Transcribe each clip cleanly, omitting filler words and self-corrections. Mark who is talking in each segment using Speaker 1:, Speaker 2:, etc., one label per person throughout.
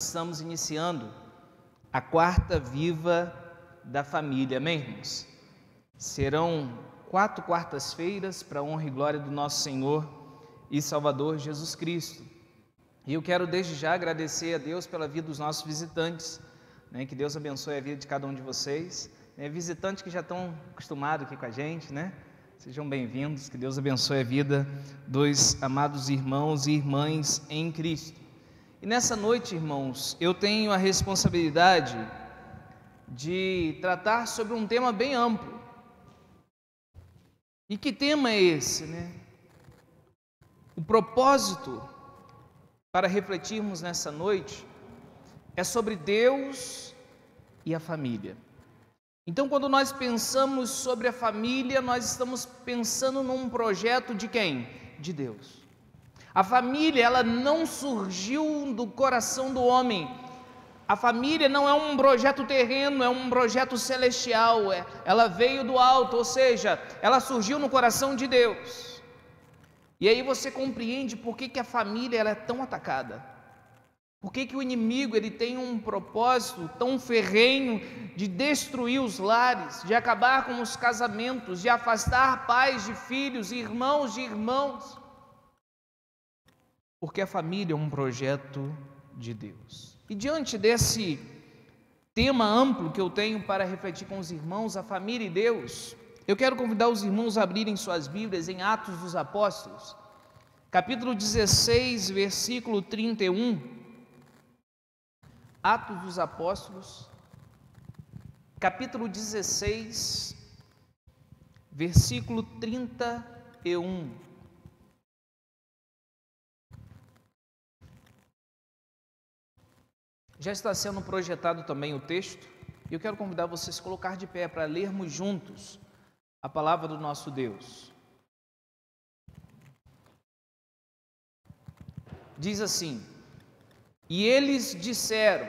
Speaker 1: Estamos iniciando a quarta viva da família, amém, irmãos? Serão 4 quartas-feiras para a honra e glória do nosso Senhor e Salvador Jesus Cristo. E eu quero desde já agradecer a Deus pela vida dos nossos visitantes, que Deus abençoe a vida de cada um de vocês, visitantes que já estão acostumados aqui com a gente, Sejam bem-vindos, que Deus abençoe a vida dos amados irmãos e irmãs em Cristo. E nessa noite, irmãos, eu tenho a responsabilidade de tratar sobre um tema bem amplo. E que tema é esse, O propósito para refletirmos nessa noite é sobre Deus e a família. Então, quando nós pensamos sobre a família, nós estamos pensando num projeto de quem? De Deus. A família, ela não surgiu do coração do homem. A família não é um projeto terreno, é um projeto celestial. Ela veio do alto, ou seja, ela surgiu no coração de Deus. E aí você compreende por que a família ela é tão atacada. Por que o inimigo ele tem um propósito tão ferrenho de destruir os lares, de acabar com os casamentos, de afastar pais de filhos, irmãos de irmãos. Porque a família é um projeto de Deus. E diante desse tema amplo que eu tenho para refletir com os irmãos, a família e Deus, eu quero convidar os irmãos a abrirem suas Bíblias em Atos dos Apóstolos, capítulo 16, versículo 31. Atos dos Apóstolos, capítulo 16, versículo 31. Já está sendo projetado também o texto, e eu quero convidar vocês a colocar de pé para lermos juntos a palavra do nosso Deus. Diz assim: E eles disseram: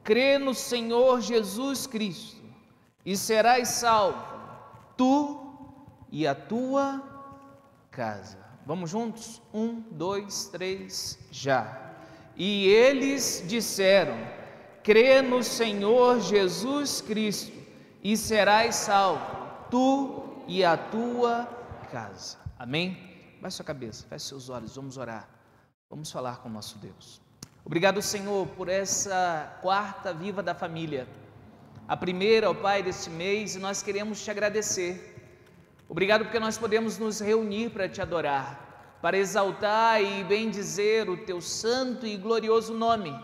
Speaker 1: crê no Senhor Jesus Cristo, e serás salvo, tu e a tua casa. Vamos juntos? 1, 2, 3, já. E eles disseram: crê no Senhor Jesus Cristo, e serás salvo, tu e a tua casa. Amém? Baixe sua cabeça, feche seus olhos, vamos orar. Vamos falar com o nosso Deus. Obrigado, Senhor, por essa quarta viva da família, a primeira, ó Pai, deste mês, e nós queremos te agradecer. Obrigado porque nós podemos nos reunir para te adorar, para exaltar e bendizer o teu santo e glorioso nome.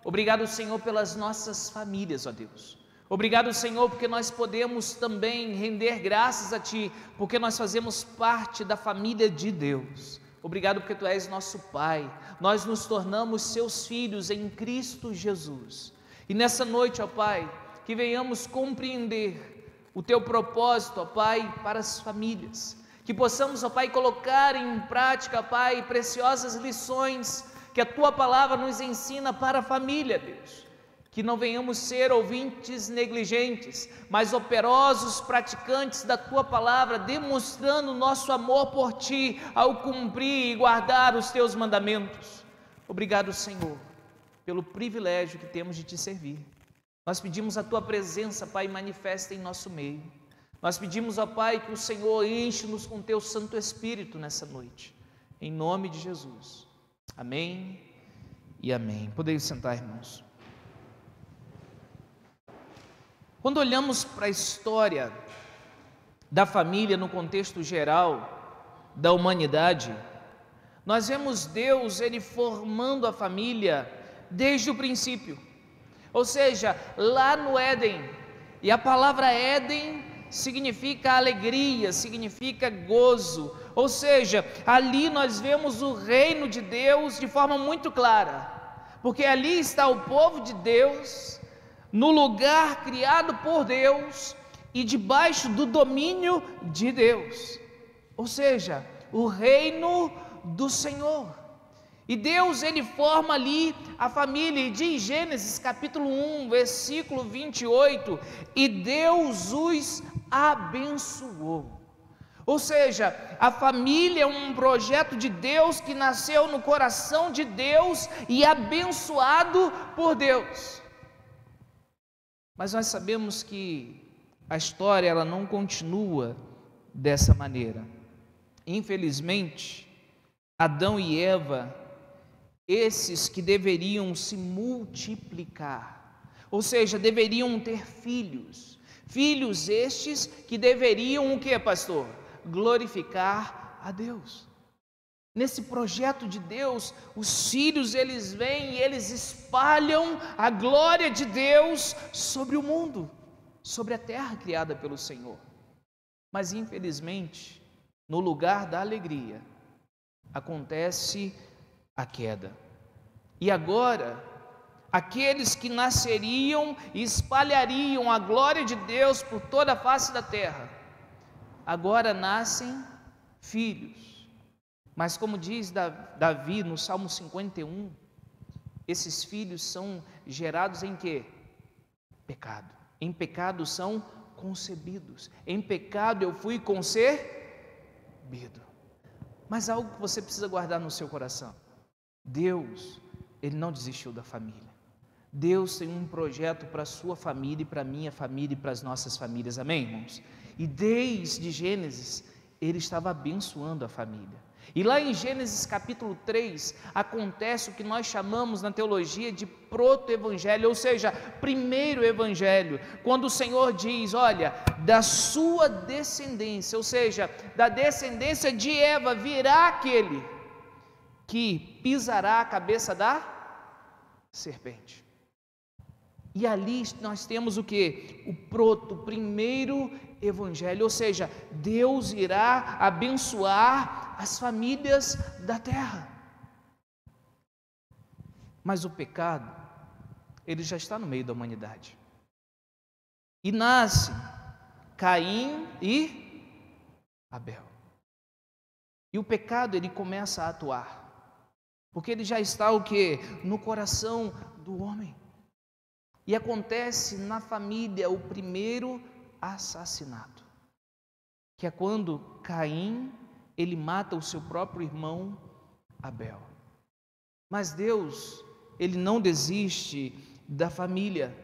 Speaker 1: Obrigado, Senhor, pelas nossas famílias, ó Deus. Obrigado, Senhor, porque nós podemos também render graças a Ti, porque nós fazemos parte da família de Deus. Obrigado porque Tu és nosso Pai, nós nos tornamos Seus filhos em Cristo Jesus. E nessa noite, ó Pai, que venhamos compreender o Teu propósito, ó Pai, para as famílias. Que possamos, ó Pai, colocar em prática, Pai, preciosas lições que a Tua palavra nos ensina para a família, Deus. Que não venhamos ser ouvintes negligentes, mas operosos praticantes da Tua palavra, demonstrando nosso amor por Ti ao cumprir e guardar os Teus mandamentos. Obrigado, Senhor, pelo privilégio que temos de Te servir. Nós pedimos a Tua presença, Pai, manifesta em nosso meio. Nós pedimos, ó Pai, que o Senhor enche-nos com Teu Santo Espírito nessa noite, em nome de Jesus. Amém e amém. Podemos sentar, irmãos. Quando olhamos para a história da família no contexto geral da humanidade, nós vemos Deus, Ele formando a família desde o princípio. Ou seja, lá no Éden, e a palavra Éden significa alegria, significa gozo, ou seja, ali nós vemos o reino de Deus de forma muito clara, porque ali está o povo de Deus, no lugar criado por Deus e debaixo do domínio de Deus, ou seja, o reino do Senhor. E Deus, Ele forma ali a família, e diz Gênesis capítulo 1, versículo 28, e Deus os abençoou. Ou seja, a família é um projeto de Deus que nasceu no coração de Deus e abençoado por Deus. Mas nós sabemos que a história ela não continua dessa maneira. Infelizmente, Adão e Eva, esses que deveriam se multiplicar, ou seja, deveriam ter filhos, filhos estes que deveriam o que, pastor? Glorificar a Deus. Nesse projeto de Deus, os filhos eles vêm e eles espalham a glória de Deus sobre o mundo, sobre a terra criada pelo Senhor. Mas infelizmente, no lugar da alegria, acontece a queda. E agora, aqueles que nasceriam e espalhariam a glória de Deus por toda a face da terra, agora nascem filhos. Mas como diz Davi no Salmo 51, esses filhos são gerados em quê? Pecado. Em pecado são concebidos. Em pecado eu fui concebido. Mas algo que você precisa guardar no seu coração. Deus, Ele não desistiu da família. Deus tem um projeto para a sua família e para a minha família e para as nossas famílias. Amém, irmãos? E desde Gênesis, Ele estava abençoando a família. E lá em Gênesis capítulo 3, acontece o que nós chamamos na teologia de proto-evangelho, ou seja, primeiro evangelho, quando o Senhor diz, olha, da sua descendência, ou seja, da descendência de Eva, virá aquele que pisará a cabeça da serpente. E ali nós temos o que? O primeiro evangelho, ou seja, Deus irá abençoar as famílias da terra. Mas o pecado, ele já está no meio da humanidade. E nasce Caim e Abel. E o pecado, ele começa a atuar. Porque ele já está o que? No coração do homem. E acontece na família o primeiro assassinato, que é quando Caim, ele mata o seu próprio irmão Abel. Mas Deus, Ele não desiste da família.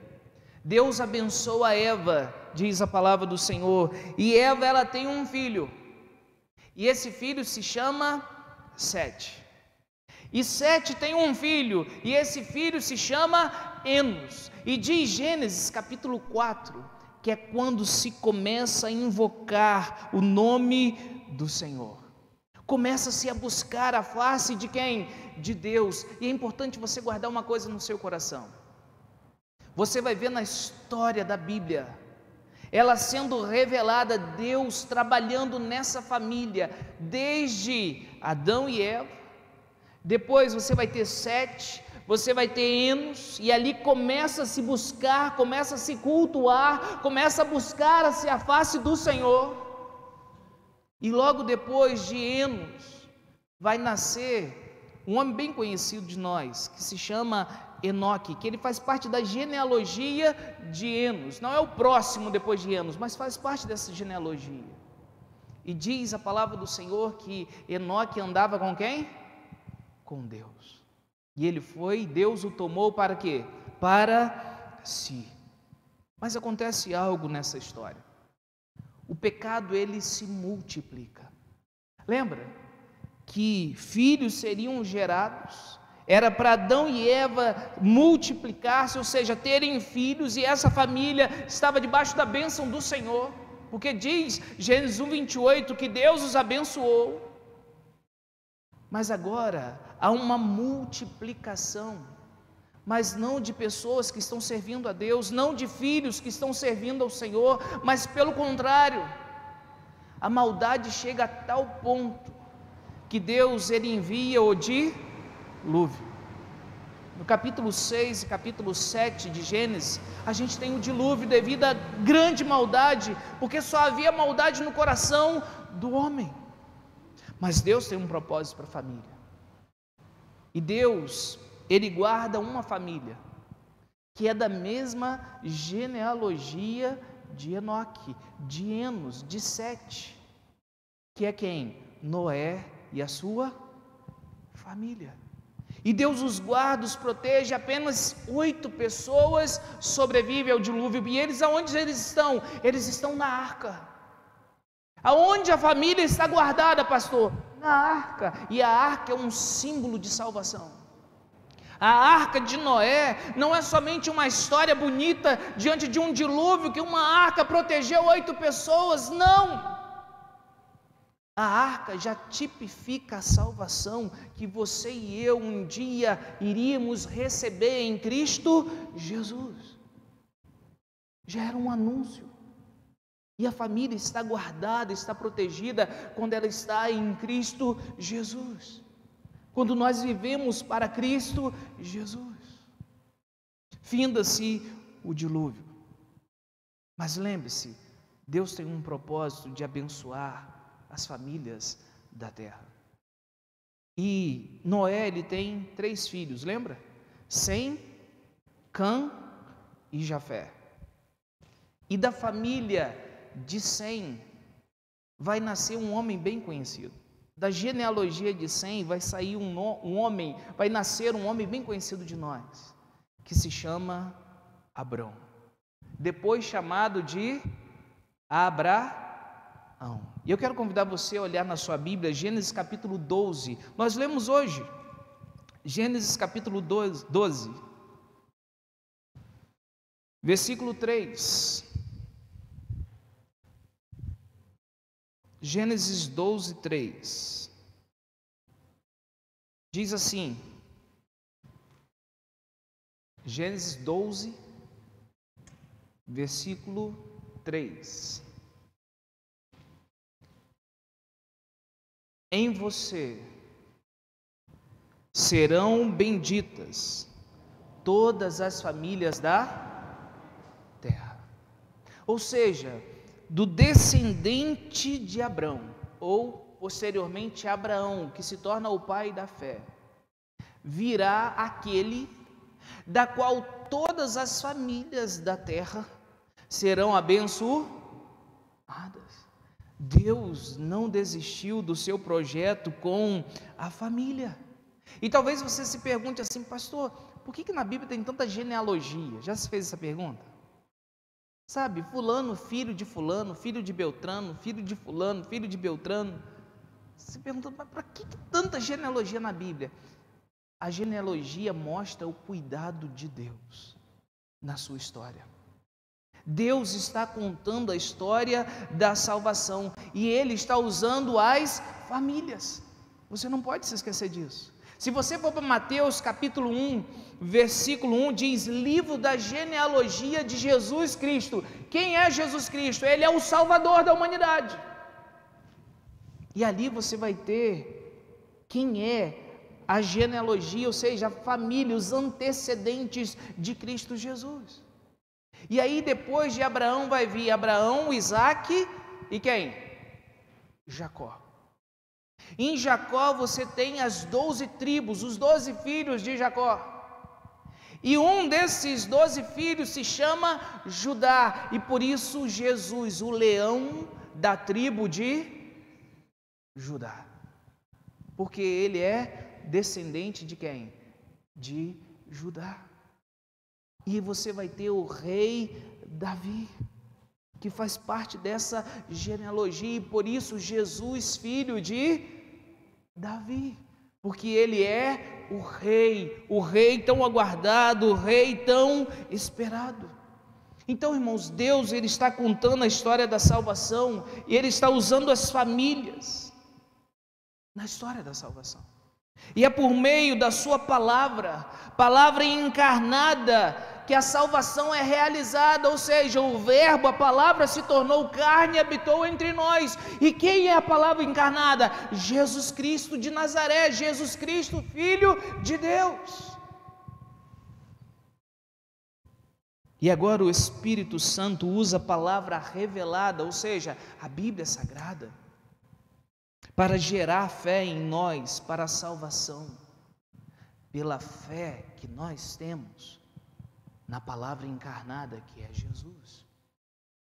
Speaker 1: Deus abençoa Eva, diz a palavra do Senhor, e Eva ela tem um filho, e esse filho se chama Sete. E Sete tem um filho, e esse filho se chama Enos. E diz Gênesis capítulo 4, que é quando se começa a invocar o nome do Senhor. Começa-se a buscar a face de quem? De Deus. E é importante você guardar uma coisa no seu coração. Você vai ver na história da Bíblia, ela sendo revelada, Deus trabalhando nessa família, desde Adão e Eva. Depois você vai ter Sete, você vai ter Enos, e ali começa a se buscar, começa a se cultuar, começa a buscar a face do Senhor. E logo depois de Enos, vai nascer um homem bem conhecido de nós, que se chama Enoque, que ele faz parte da genealogia de Enos. Não é o próximo depois de Enos, mas faz parte dessa genealogia. E diz a palavra do Senhor que Enoque andava com quem? Com Deus. E ele foi, Deus o tomou para quê? Para si. Mas acontece algo nessa história. O pecado, ele se multiplica. Lembra que filhos seriam gerados, era para Adão e Eva multiplicar-se, ou seja, terem filhos, e essa família estava debaixo da bênção do Senhor, porque diz Gênesis 1:28 que Deus os abençoou. Mas agora há uma multiplicação, mas não de pessoas que estão servindo a Deus, não de filhos que estão servindo ao Senhor, mas pelo contrário, a maldade chega a tal ponto que Deus ele envia o dilúvio. No capítulo 6 e capítulo 7 de Gênesis, a gente tem o dilúvio devido à grande maldade, porque só havia maldade no coração do homem. Mas Deus tem um propósito para a família. E Deus, Ele guarda uma família, que é da mesma genealogia de Enoque, de Enos, de Sete. que é quem? Noé e a sua família. E Deus os guarda, os protege, apenas 8 pessoas sobrevivem ao dilúvio. E eles, aonde eles estão? Eles estão na arca. Aonde a família está guardada, pastor? Na arca. E a arca é um símbolo de salvação. A arca de Noé não é somente uma história bonita diante de um dilúvio que uma arca protegeu 8 pessoas, não. A arca já tipifica a salvação que você e eu um dia iríamos receber em Cristo Jesus. Já era um anúncio. E a família está guardada, está protegida quando ela está em Cristo Jesus. Quando nós vivemos para Cristo Jesus. Finda-se o dilúvio. Mas lembre-se, Deus tem um propósito de abençoar as famílias da terra. E Noé, ele tem 3 filhos, lembra? Sem, Cã e Jafé. E da família de Sem vai nascer um homem bem conhecido. Da genealogia de Sem vai sair vai nascer um homem bem conhecido de nós, que se chama Abrão, depois chamado de Abraão. E eu quero convidar você a olhar na sua Bíblia, Gênesis capítulo 12, nós lemos hoje, Gênesis capítulo 12, versículo 3, Gênesis 12, 3, diz assim, Gênesis 12, versículo 3, em você serão benditas todas as famílias da terra. Ou seja, do descendente de Abrão, ou posteriormente Abraão, que se torna o pai da fé, virá aquele da qual todas as famílias da terra serão abençoadas. Deus não desistiu do seu projeto com a família. E talvez você se pergunte assim, pastor, por que na Bíblia tem tanta genealogia? Já se fez essa pergunta? Sabe, fulano, filho de Beltrano, filho de fulano, filho de Beltrano. Você se pergunta, mas para que tanta genealogia na Bíblia? A genealogia mostra o cuidado de Deus na sua história. Deus está contando a história da salvação e Ele está usando as famílias. Você não pode se esquecer disso. Se você for para Mateus capítulo 1, versículo 1, diz, livro da genealogia de Jesus Cristo. Quem é Jesus Cristo? Ele é o Salvador da humanidade. E ali você vai ter quem é a genealogia, ou seja, a família, os antecedentes de Cristo Jesus. E aí depois de Abraão vai vir Abraão, Isaque e quem? Jacó. Em Jacó você tem as 12 tribos, os 12 filhos de Jacó. E um desses 12 filhos se chama Judá. E por isso Jesus, o leão da tribo de Judá. Porque ele é descendente de quem? De Judá. E você vai ter o rei Davi, que faz parte dessa genealogia. E por isso Jesus, filho de Davi, porque ele é o rei tão aguardado, o rei tão esperado. Então, irmãos, Deus, ele está contando a história da salvação e ele está usando as famílias na história da salvação. E é por meio da sua palavra encarnada, que a salvação é realizada, ou seja, o verbo, a palavra se tornou carne e habitou entre nós. E quem é a palavra encarnada? Jesus Cristo de Nazaré, Jesus Cristo, Filho de Deus. E agora o Espírito Santo usa a palavra revelada, ou seja, a Bíblia Sagrada, para gerar fé em nós, para a salvação, pela fé que nós temos na palavra encarnada que é Jesus.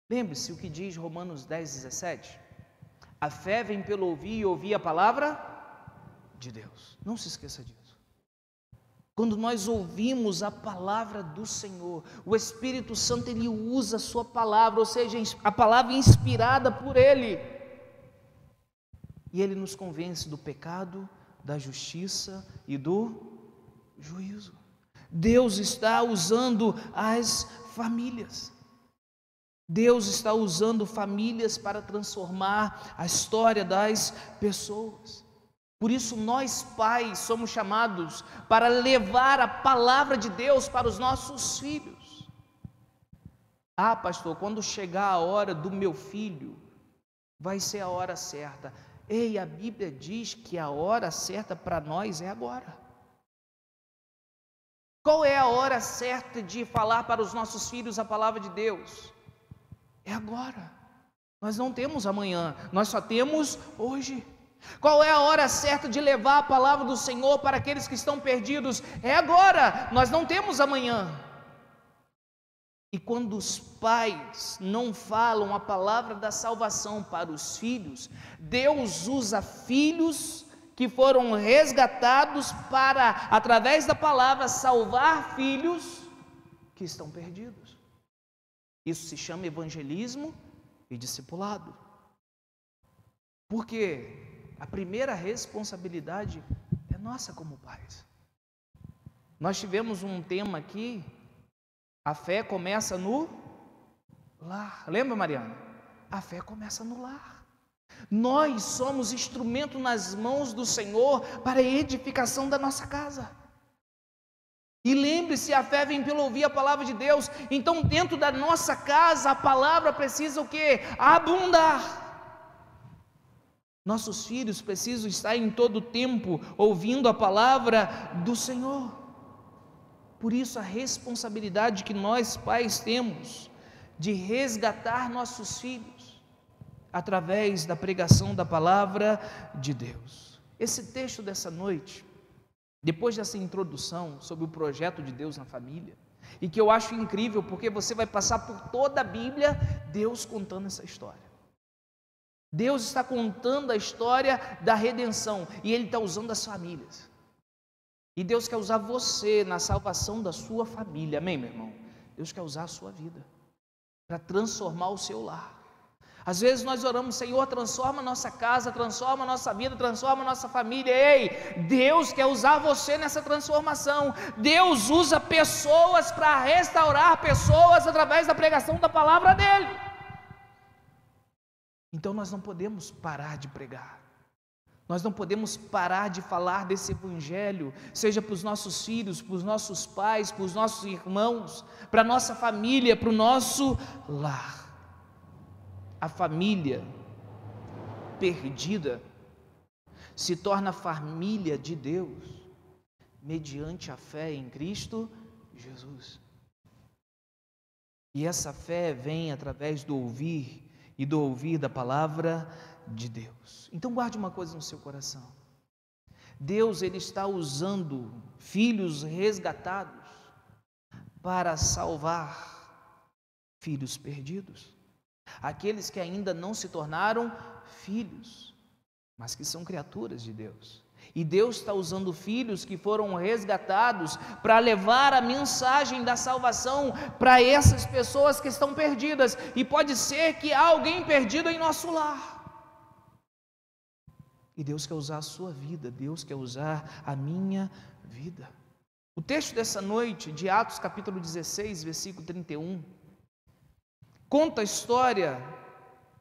Speaker 1: Lembre-se o que diz Romanos 10, 17: A fé vem pelo ouvir e ouvir a palavra de Deus. Não se esqueça disso. Quando nós ouvimos a palavra do Senhor, o Espírito Santo, Ele usa a sua palavra, ou seja, a palavra inspirada por Ele. E Ele nos convence do pecado, da justiça e do juízo. Deus está usando as famílias. Deus está usando famílias para transformar a história das pessoas. Por isso nós pais somos chamados para levar a palavra de Deus para os nossos filhos. Ah, pastor, quando chegar a hora do meu filho, vai ser a hora certa. Ei, a Bíblia diz que a hora certa para nós é agora. Qual é a hora certa de falar para os nossos filhos a palavra de Deus? É agora. Nós não temos amanhã, nós só temos hoje. Qual é a hora certa de levar a palavra do Senhor para aqueles que estão perdidos? É agora, nós não temos amanhã. E quando os pais não falam a palavra da salvação para os filhos, Deus usa filhos que foram resgatados para, através da palavra, salvar filhos que estão perdidos. Isso se chama evangelismo e discipulado. Por quê? A primeira responsabilidade é nossa como pais. Nós tivemos um tema aqui, a fé começa no lar. Lembra, Mariana? A fé começa no lar. Nós somos instrumento nas mãos do Senhor para a edificação da nossa casa. E lembre-se, a fé vem pelo ouvir a palavra de Deus. Então dentro da nossa casa a palavra precisa o quê? Abundar. Nossos filhos precisam estar em todo tempo ouvindo a palavra do Senhor. Por isso a responsabilidade que nós pais temos de resgatar nossos filhos através da pregação da palavra de Deus. Esse texto dessa noite, depois dessa introdução sobre o projeto de Deus na família, e que eu acho incrível porque você vai passar por toda a Bíblia Deus contando essa história. Deus está contando a história da redenção e Ele está usando as famílias. E Deus quer usar você na salvação da sua família, amém, meu irmão? Deus quer usar a sua vida para transformar o seu lar. Às vezes nós oramos, Senhor, transforma a nossa casa, transforma a nossa vida, transforma a nossa família. Ei, Deus quer usar você nessa transformação. Deus usa pessoas para restaurar pessoas através da pregação da palavra dEle. Então nós não podemos parar de pregar, nós não podemos parar de falar desse evangelho, seja para os nossos filhos, para os nossos pais, para os nossos irmãos, para a nossa família, para o nosso lar. A família perdida se torna família de Deus mediante a fé em Cristo Jesus. E essa fé vem através do ouvir e do ouvir da palavra de Deus. Então guarde uma coisa no seu coração. Deus, Ele está usando filhos resgatados para salvar filhos perdidos. Aqueles que ainda não se tornaram filhos, mas que são criaturas de Deus. E Deus está usando filhos que foram resgatados para levar a mensagem da salvação para essas pessoas que estão perdidas. E pode ser que há alguém perdido em nosso lar. E Deus quer usar a sua vida, Deus quer usar a minha vida. O texto dessa noite, de Atos capítulo 16, versículo 31, conta a história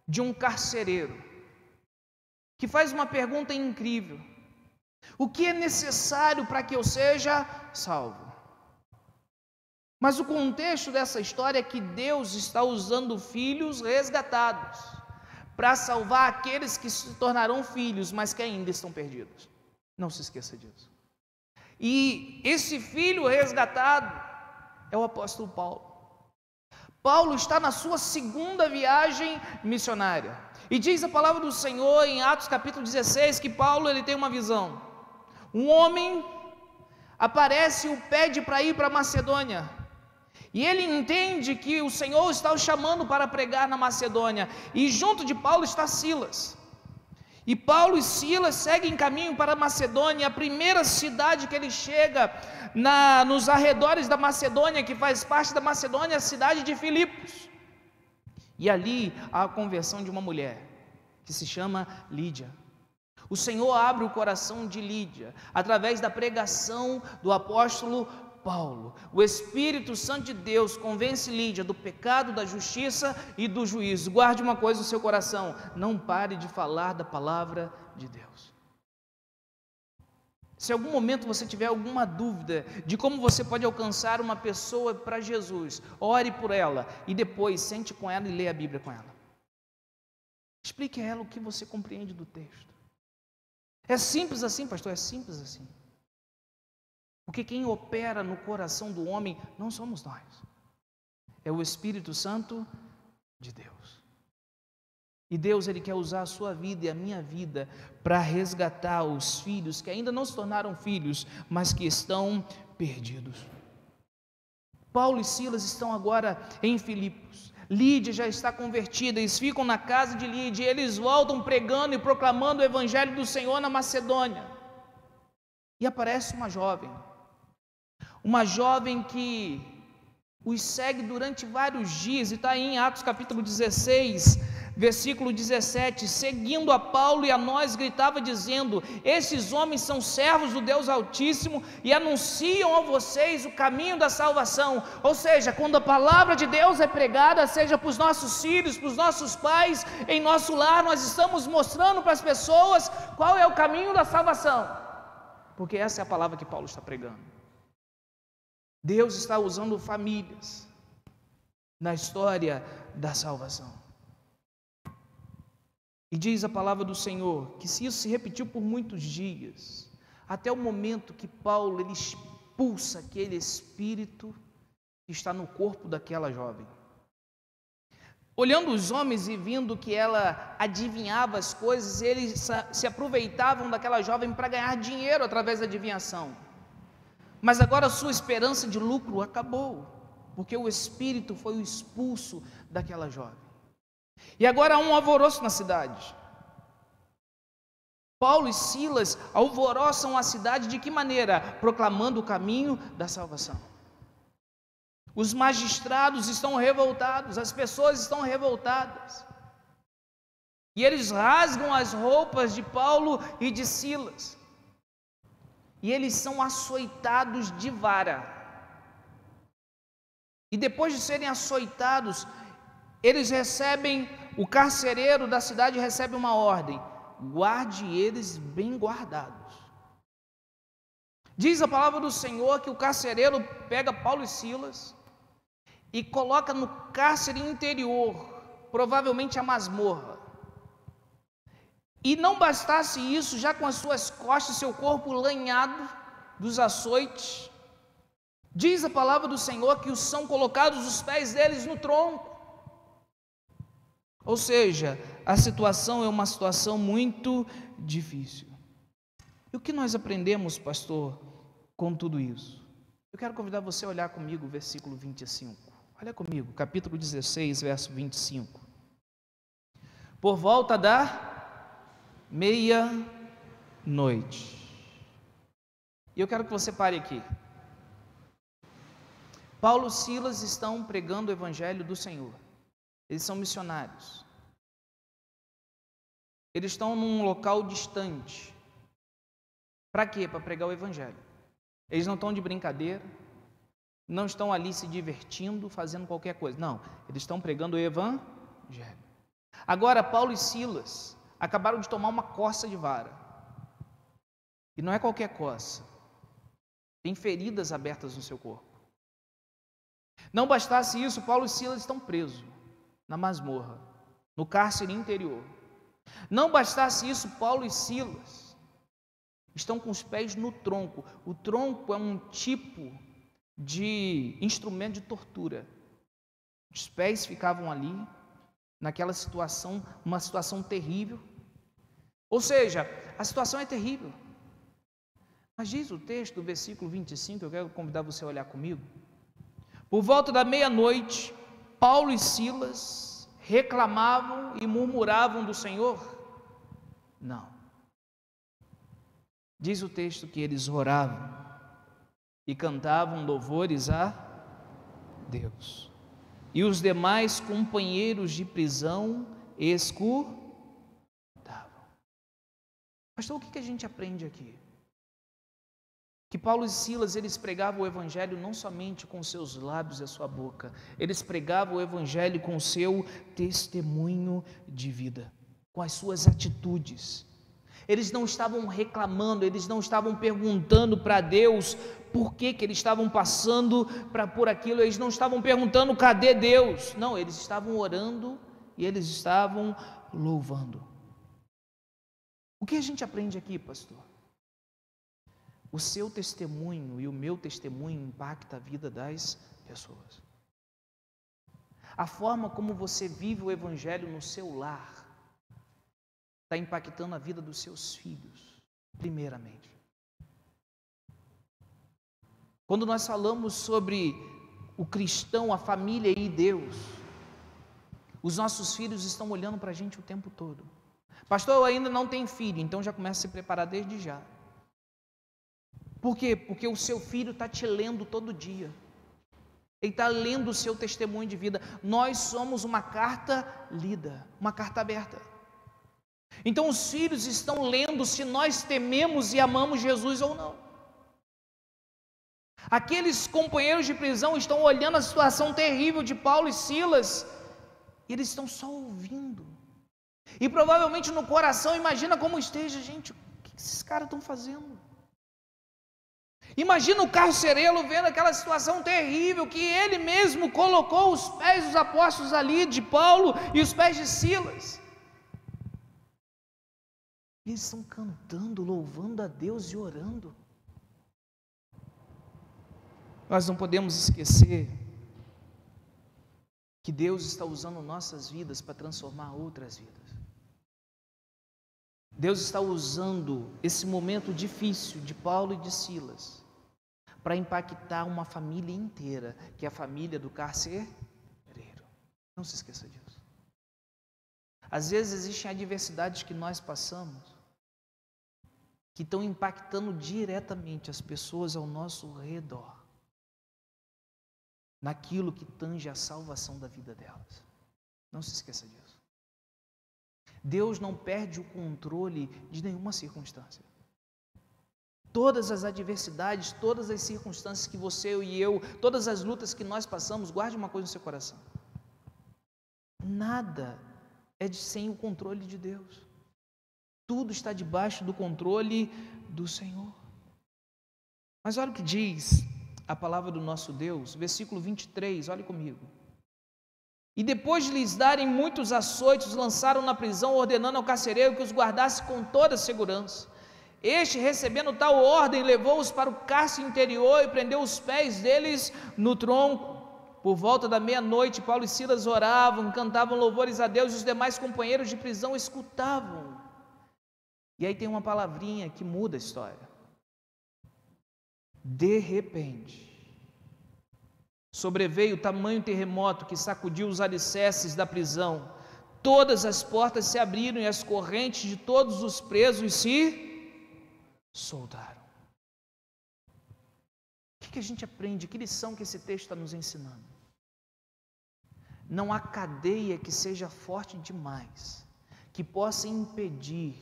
Speaker 1: de um carcereiro que faz uma pergunta incrível: o que é necessário para que eu seja salvo? Mas o contexto dessa história é que Deus está usando filhos resgatados para salvar aqueles que se tornarão filhos, mas que ainda estão perdidos. Não se esqueça disso. E esse filho resgatado é o apóstolo Paulo. Paulo está na sua segunda viagem missionária. E diz a palavra do Senhor em Atos capítulo 16 que Paulo ele tem uma visão. Um homem aparece e o pede para ir para Macedônia. E ele entende que o Senhor está o chamando para pregar na Macedônia. E junto de Paulo está Silas. E Paulo e Silas seguem caminho para a Macedônia. A primeira cidade que ele chega nos arredores da Macedônia, que faz parte da Macedônia, é a cidade de Filipos. E ali há a conversão de uma mulher, que se chama Lídia. O Senhor abre o coração de Lídia, através da pregação do apóstolo Paulo. O Espírito Santo de Deus convence Lídia do pecado, da justiça e do juízo. Guarde uma coisa no seu coração: não pare de falar da palavra de Deus. Se em algum momento você tiver alguma dúvida de como você pode alcançar uma pessoa para Jesus, ore por ela e depois sente com ela e leia a Bíblia com ela. Explique a ela o que você compreende do texto. É simples assim, pastor, é simples assim. Porque quem opera no coração do homem não somos nós, é o Espírito Santo de Deus. E Deus, Ele quer usar a sua vida e a minha vida para resgatar os filhos que ainda não se tornaram filhos, mas que estão perdidos. Paulo e Silas estão agora em Filipos. Lídia já está convertida, eles ficam na casa de Lídia, e eles voltam pregando e proclamando o Evangelho do Senhor na Macedônia. E aparece uma jovem que os segue durante vários dias, e está aí em Atos capítulo 16, versículo 17, seguindo a Paulo e a nós, gritava dizendo: esses homens são servos do Deus Altíssimo e anunciam a vocês o caminho da salvação. Ou seja, quando a palavra de Deus é pregada, seja para os nossos filhos, para os nossos pais, em nosso lar, nós estamos mostrando para as pessoas qual é o caminho da salvação, porque essa é a palavra que Paulo está pregando. Deus está usando famílias na história da salvação. E diz a palavra do Senhor que se isso se repetiu por muitos dias, até o momento que Paulo ele expulsa aquele espírito que está no corpo daquela jovem. Olhando os homens e vendo que ela adivinhava as coisas, eles se aproveitavam daquela jovem para ganhar dinheiro através da adivinhação. Mas agora a sua esperança de lucro acabou, porque o espírito foi expulso daquela jovem. E agora há um alvoroço na cidade. Paulo e Silas alvoroçam a cidade de que maneira? Proclamando o caminho da salvação. Os magistrados estão revoltados, as pessoas estão revoltadas. E eles rasgam as roupas de Paulo e de Silas. E eles são açoitados de vara. E depois de serem açoitados, eles recebem, o carcereiro da cidade recebe uma ordem: guarde eles bem guardados. Diz a palavra do Senhor que o carcereiro pega Paulo e Silas e coloca no cárcere interior, provavelmente a masmorra. E não bastasse isso, já com as suas costas, seu corpo lanhado dos açoites, diz a palavra do Senhor que são colocados os pés deles no tronco. Ou seja, a situação é uma situação muito difícil. E o que nós aprendemos, pastor, com tudo isso? Eu quero convidar você a olhar comigo o versículo 25. Olha comigo, capítulo 16, verso 25. Por volta da meia-noite. E eu quero que você pare aqui. Paulo e Silas estão pregando o Evangelho do Senhor. Eles são missionários. Eles estão num local distante. Para quê? Para pregar o Evangelho. Eles não estão de brincadeira, não estão ali se divertindo, fazendo qualquer coisa. Não, eles estão pregando o Evangelho. Agora, Paulo e Silas acabaram de tomar uma coça de vara. E não é qualquer coça. Tem feridas abertas no seu corpo. Não bastasse isso, Paulo e Silas estão presos na masmorra, no cárcere interior. Não bastasse isso, Paulo e Silas estão com os pés no tronco. O tronco é um tipo de instrumento de tortura. Os pés ficavam ali, naquela situação, uma situação terrível. Ou seja, a situação é terrível. Mas diz o texto do versículo 25, eu quero convidar você a olhar comigo. Por volta da meia-noite, Paulo e Silas reclamavam e murmuravam do Senhor. Não. Diz o texto que eles oravam e cantavam louvores a Deus. E os demais companheiros de prisão escutavam. Pastor, o que a gente aprende aqui? Que Paulo e Silas, eles pregavam o evangelho não somente com seus lábios e a sua boca, eles pregavam o evangelho com o seu testemunho de vida, com as suas atitudes. Eles não estavam reclamando, eles não estavam perguntando para Deus por que eles estavam passando por aquilo, eles não estavam perguntando cadê Deus, não, eles estavam orando e eles estavam louvando. O que a gente aprende aqui, pastor? O seu testemunho e o meu testemunho impacta a vida das pessoas. A forma como você vive o evangelho no seu lar está impactando a vida dos seus filhos, primeiramente. Quando nós falamos sobre o cristão, a família e Deus, os nossos filhos estão olhando para a gente o tempo todo. Pastor, eu ainda não tenho filho, então já começa a se preparar desde já. Por quê? Porque o seu filho está te lendo todo dia. Ele está lendo o seu testemunho de vida. Nós somos uma carta lida, uma carta aberta. Então os filhos estão lendo se nós tememos e amamos Jesus ou não. Aqueles companheiros de prisão estão olhando a situação terrível de Paulo e Silas, e eles estão só ouvindo. E provavelmente no coração, imagina como esteja, gente, o que esses caras estão fazendo? Imagina o carcereiro vendo aquela situação terrível, que ele mesmo colocou os pés dos apóstolos ali, de Paulo e os pés de Silas. Eles estão cantando, louvando a Deus e orando. Nós não podemos esquecer que Deus está usando nossas vidas para transformar outras vidas. Deus está usando esse momento difícil de Paulo e de Silas para impactar uma família inteira, que é a família do carcereiro. Não se esqueça disso. Às vezes existem adversidades que nós passamos que estão impactando diretamente as pessoas ao nosso redor, naquilo que tange a salvação da vida delas. Não se esqueça disso. Deus não perde o controle de nenhuma circunstância. Todas as adversidades, todas as circunstâncias que você e eu, todas as lutas que nós passamos, guarde uma coisa no seu coração: nada é sem o controle de Deus. Tudo está debaixo do controle do Senhor. Mas olha o que diz a palavra do nosso Deus, versículo 23, olhe comigo. E depois de lhes darem muitos açoites, lançaram na prisão, ordenando ao carcereiro que os guardasse com toda segurança. Este, recebendo tal ordem, levou-os para o cárcere interior e prendeu os pés deles no tronco. Por volta da meia-noite, Paulo e Silas oravam, cantavam louvores a Deus, e os demais companheiros de prisão escutavam. E aí tem uma palavrinha que muda a história. De repente, sobreveio tamanho terremoto que sacudiu os alicerces da prisão. Todas as portas se abriram e as correntes de todos os presos se soltaram. O que a gente aprende? Que lição que esse texto está nos ensinando? Não há cadeia que seja forte demais, que possa impedir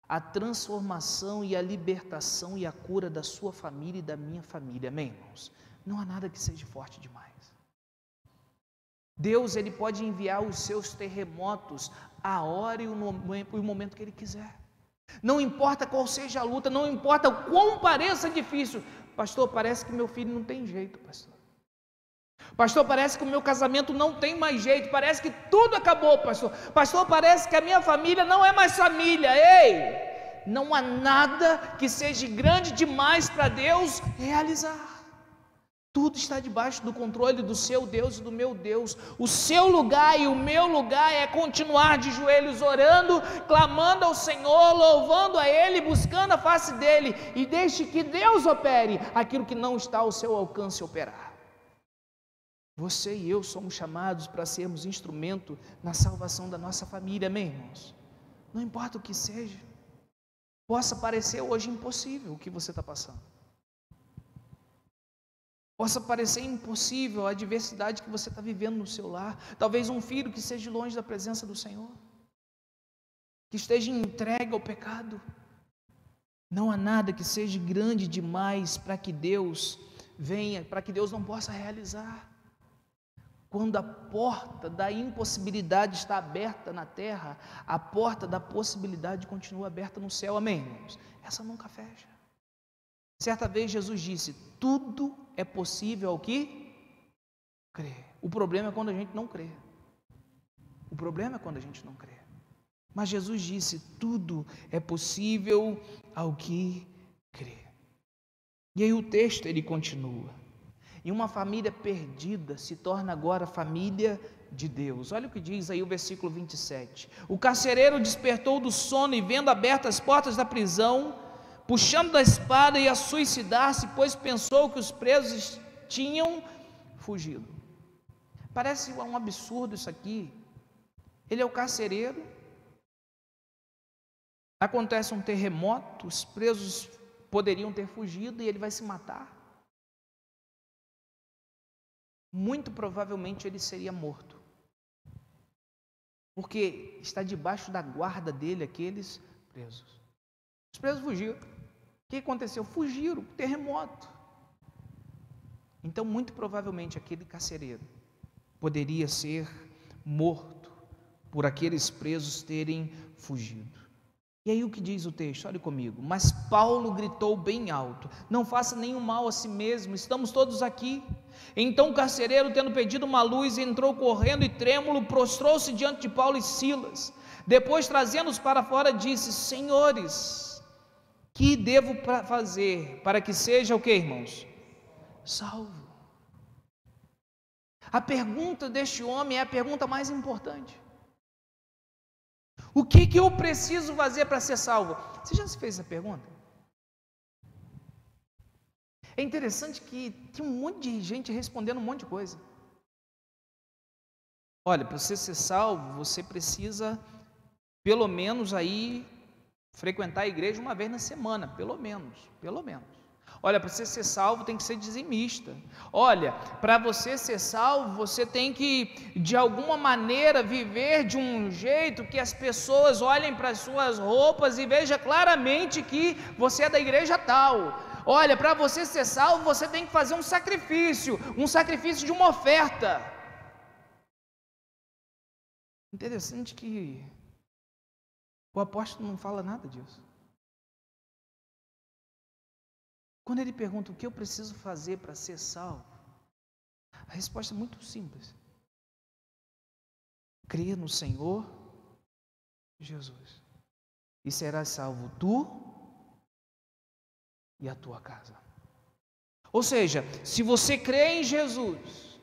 Speaker 1: a transformação e a libertação e a cura da sua família e da minha família. Amém, irmãos? Não há nada que seja forte demais. Deus, Ele pode enviar os seus terremotos a hora e o momento que Ele quiser. Não importa qual seja a luta, não importa o quão pareça difícil. Pastor, parece que meu filho não tem jeito, pastor. Pastor, parece que o meu casamento não tem mais jeito, parece que tudo acabou, pastor. Pastor, parece que a minha família não é mais família. Ei, não há nada que seja grande demais para Deus realizar. Tudo está debaixo do controle do seu Deus e do meu Deus. O seu lugar e o meu lugar é continuar de joelhos orando, clamando ao Senhor, louvando a Ele, buscando a face dEle, e deixe que Deus opere aquilo que não está ao seu alcance operar. Você e eu somos chamados para sermos instrumento na salvação da nossa família, amém, irmãos? não importa o que seja, possa parecer hoje impossível o que você está passando, possa parecer impossível a adversidade que você está vivendo no seu lar, talvez um filho que esteja longe da presença do Senhor, que esteja entregue ao pecado. Não há nada que seja grande demais para que Deus venha, para que Deus não possa realizar. Quando a porta da impossibilidade está aberta na terra, a porta da possibilidade continua aberta no céu, amém, irmãos? Essa nunca fecha. Certa vez Jesus disse: tudo é possível ao que crê. O problema é quando a gente não crê. O problema é quando a gente não crê. Mas Jesus disse: tudo é possível ao que crê. E aí o texto ele continua. E uma família perdida se torna agora família de Deus. Olha o que diz aí o versículo 27. O carcereiro despertou do sono e, vendo abertas as portas da prisão, puxando da espada, ia suicidar-se, pois pensou que os presos tinham fugido. Parece um absurdo isso aqui. Ele é o carcereiro, acontece um terremoto, os presos poderiam ter fugido e ele vai se matar. Muito provavelmente ele seria morto, porque está debaixo da guarda dele aqueles presos. Os presos fugiram. O que aconteceu? Fugiram, terremoto. Então, muito provavelmente aquele carcereiro poderia ser morto por aqueles presos terem fugido. E aí o que diz o texto? Olhe comigo. Mas Paulo gritou bem alto: não faça nenhum mal a si mesmo, estamos todos aqui. Então o carcereiro, tendo pedido uma luz, entrou correndo e trêmulo, prostrou-se diante de Paulo e Silas. Depois, trazendo-os para fora, disse: senhores, que devo fazer para que seja o que, irmãos? Salvo. A pergunta deste homem é a pergunta mais importante. O que eu preciso fazer para ser salvo? Você já se fez essa pergunta? É interessante que tem um monte de gente respondendo um monte de coisa. Olha, para você ser salvo, você precisa pelo menos aí frequentar a igreja uma vez na semana, pelo menos. Olha, para você ser salvo tem que ser dizimista. Olha, para você ser salvo, você tem que, de alguma maneira, viver de um jeito que as pessoas olhem para as suas roupas e vejam claramente que você é da igreja tal. Olha, para você ser salvo, você tem que fazer um sacrifício de uma oferta. Interessante que o apóstolo não fala nada disso. Quando ele pergunta o que eu preciso fazer para ser salvo, a resposta é muito simples: crê no Senhor Jesus, e serás salvo tu e a tua casa. Ou seja, se você crê em Jesus,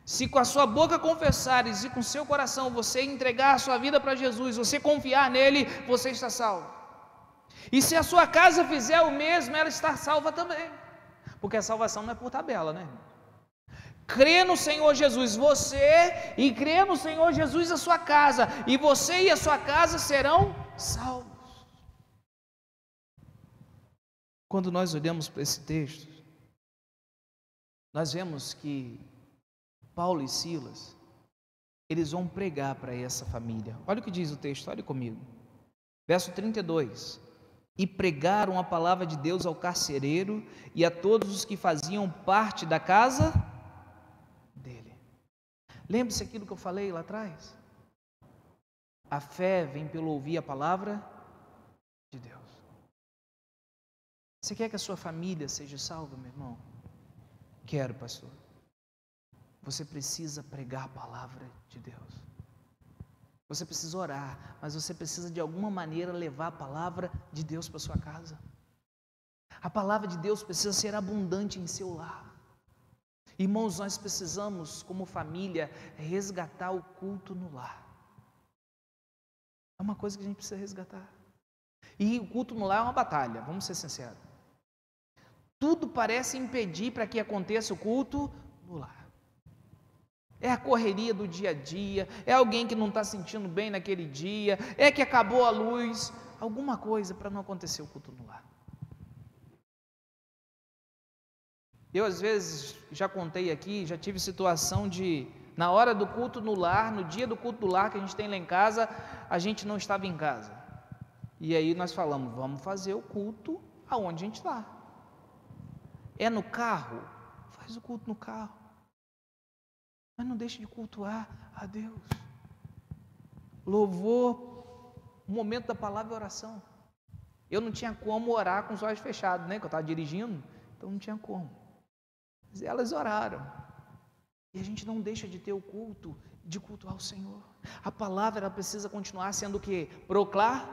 Speaker 1: se com a sua boca confessares e com o seu coração você entregar a sua vida para Jesus, você confiar nele, você está salvo. E se a sua casa fizer o mesmo, ela está salva também, porque a salvação não é por tabela, né? Crê no Senhor Jesus, você, e crê no Senhor Jesus a sua casa, e você e a sua casa serão salvos. Quando nós olhamos para esse texto, nós vemos que Paulo e Silas, eles vão pregar para essa família. Olha o que diz o texto, olha comigo. Verso 32. E pregaram a palavra de Deus ao carcereiro e a todos os que faziam parte da casa dele. Lembre-se aquilo que eu falei lá atrás. A fé vem pelo ouvir a palavra de Deus. Você quer que a sua família seja salva, meu irmão? Quero, pastor. Você precisa pregar a palavra de Deus. Você precisa orar, mas você precisa de alguma maneira levar a palavra de Deus para sua casa. A palavra de Deus precisa ser abundante em seu lar. Irmãos, nós precisamos, como família, resgatar o culto no lar. É uma coisa que a gente precisa resgatar. E o culto no lar é uma batalha, vamos ser sinceros. Tudo parece impedir para que aconteça o culto no lar. É a correria do dia a dia, é alguém que não está sentindo bem naquele dia, é que acabou a luz, alguma coisa para não acontecer o culto no lar. Eu às vezes já contei aqui, já tive situação de, na hora do culto no lar, no dia do culto do lar que a gente tem lá em casa, a gente não estava em casa. E aí nós falamos, vamos fazer o culto aonde a gente está. É no carro? Faz o culto no carro. Mas não deixe de cultuar a Deus. Louvor, o momento da palavra é oração. Eu não tinha como orar com os olhos fechados, né? Que eu estava dirigindo, então não tinha como. Mas elas oraram. E a gente não deixa de ter o culto, de cultuar o Senhor. A palavra ela precisa continuar sendo o quê? Proclamada.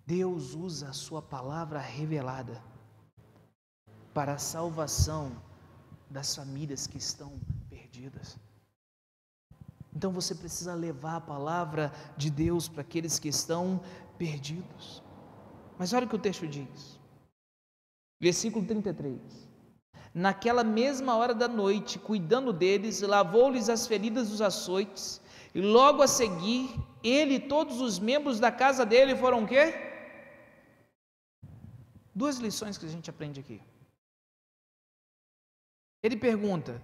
Speaker 1: Deus usa a sua palavra revelada para a salvação das famílias que estão perdidas. Então você precisa levar a palavra de Deus para aqueles que estão perdidos. Mas olha o que o texto diz. Versículo 33. Naquela mesma hora da noite, cuidando deles, lavou-lhes as feridas dos açoites, e logo a seguir, ele e todos os membros da casa dele foram o quê? Duas lições que a gente aprende aqui. Ele pergunta,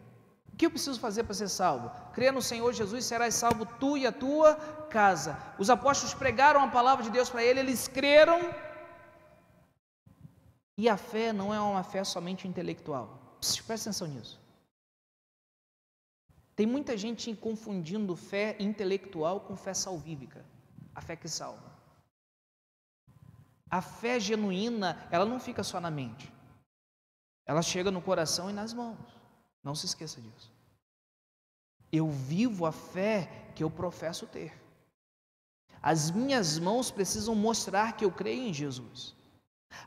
Speaker 1: o que eu preciso fazer para ser salvo? Crê no Senhor Jesus, serás salvo tu e a tua casa. Os apóstolos pregaram a palavra de Deus para ele, eles creram. E a fé não é uma fé somente intelectual. Presta atenção nisso. Tem muita gente confundindo fé intelectual com fé salvífica. A fé que salva. A fé genuína, ela não fica só na mente. Ela chega no coração e nas mãos. Não se esqueça disso. Eu vivo a fé que eu professo ter. As minhas mãos precisam mostrar que eu creio em Jesus.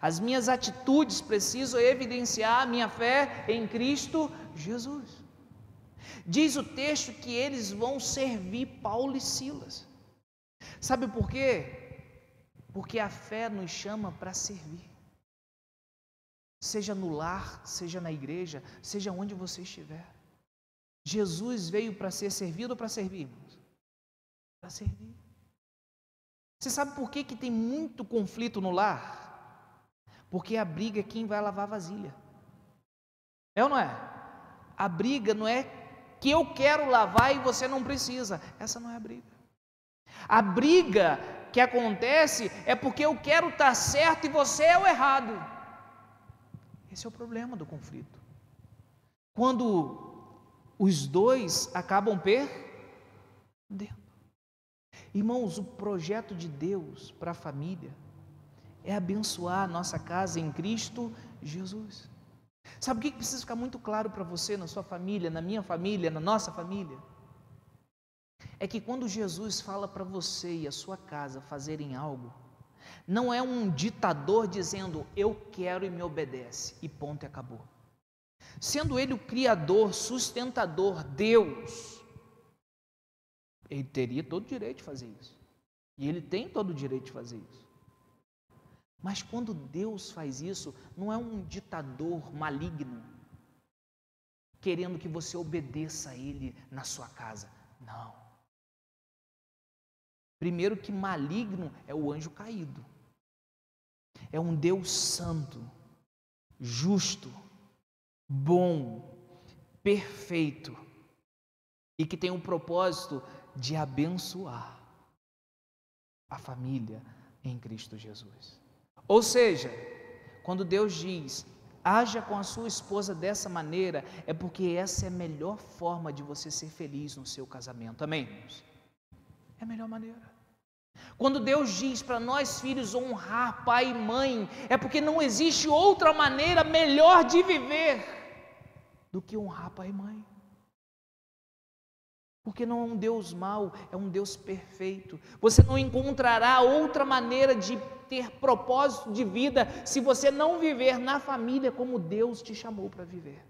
Speaker 1: As minhas atitudes precisam evidenciar a minha fé em Cristo Jesus. Diz o texto que eles vão servir Paulo e Silas. Sabe por quê? Porque a fé nos chama para servir. Seja no lar, seja na igreja, seja onde você estiver. Jesus veio para ser servido ou para servir, irmãos? Para servir. Você sabe por que tem muito conflito no lar? Porque a briga é quem vai lavar a vasilha. É ou não é? A briga não é que eu quero lavar e você não precisa. Essa não é a briga. A briga que acontece é porque eu quero estar certo e você é o errado. Esse é o problema do conflito. Quando os dois acabam perdendo. Irmãos, o projeto de Deus para a família é abençoar a nossa casa em Cristo Jesus. Sabe o que precisa ficar muito claro para você, na sua família, na minha família, na nossa família? É que quando Jesus fala para você e a sua casa fazerem algo, não é um ditador dizendo, eu quero e me obedece, e ponto e acabou. Sendo Ele o Criador, sustentador, Deus, Ele teria todo o direito de fazer isso. E Ele tem todo o direito de fazer isso. Mas quando Deus faz isso, não é um ditador maligno, querendo que você obedeça a Ele na sua casa. Não. Primeiro que maligno é o anjo caído. É um Deus santo, justo, bom, perfeito e que tem um propósito de abençoar a família em Cristo Jesus. Ou seja, quando Deus diz, haja com a sua esposa dessa maneira, é porque essa é a melhor forma de você ser feliz no seu casamento. Amém, irmãos? É a melhor maneira. Quando Deus diz para nós filhos honrar pai e mãe, é porque não existe outra maneira melhor de viver do que honrar pai e mãe. Porque não é um Deus mau, é um Deus perfeito. Você não encontrará outra maneira de ter propósito de vida se você não viver na família como Deus te chamou para viver.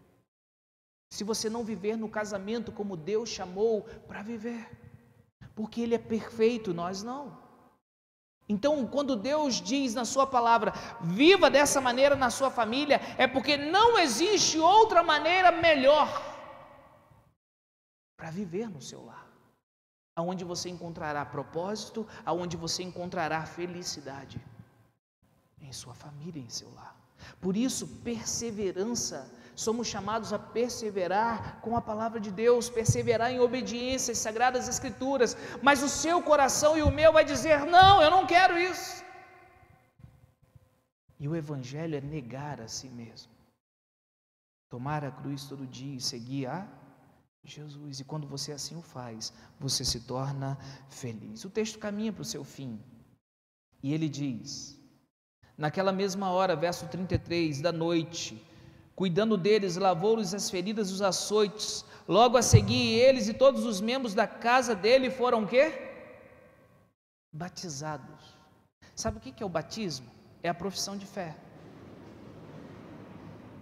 Speaker 1: Se você não viver no casamento como Deus chamou para viver. Porque Ele é perfeito, nós não. Então, quando Deus diz na sua palavra, viva dessa maneira na sua família, é porque não existe outra maneira melhor para viver no seu lar, aonde você encontrará propósito, aonde você encontrará felicidade em sua família, em seu lar. Por isso, perseverança, somos chamados a perseverar com a palavra de Deus, perseverar em obediência às sagradas escrituras, mas o seu coração e o meu vai dizer, não, eu não quero isso. E o evangelho é negar a si mesmo, tomar a cruz todo dia e seguir a Jesus, e quando você assim o faz, você se torna feliz. O texto caminha para o seu fim, e ele diz, naquela mesma hora, verso 33, da noite, cuidando deles, lavou-lhes as feridas e os açoites, logo a seguir eles e todos os membros da casa dele foram o quê? Batizados. Sabe o que é o batismo? É a profissão de fé.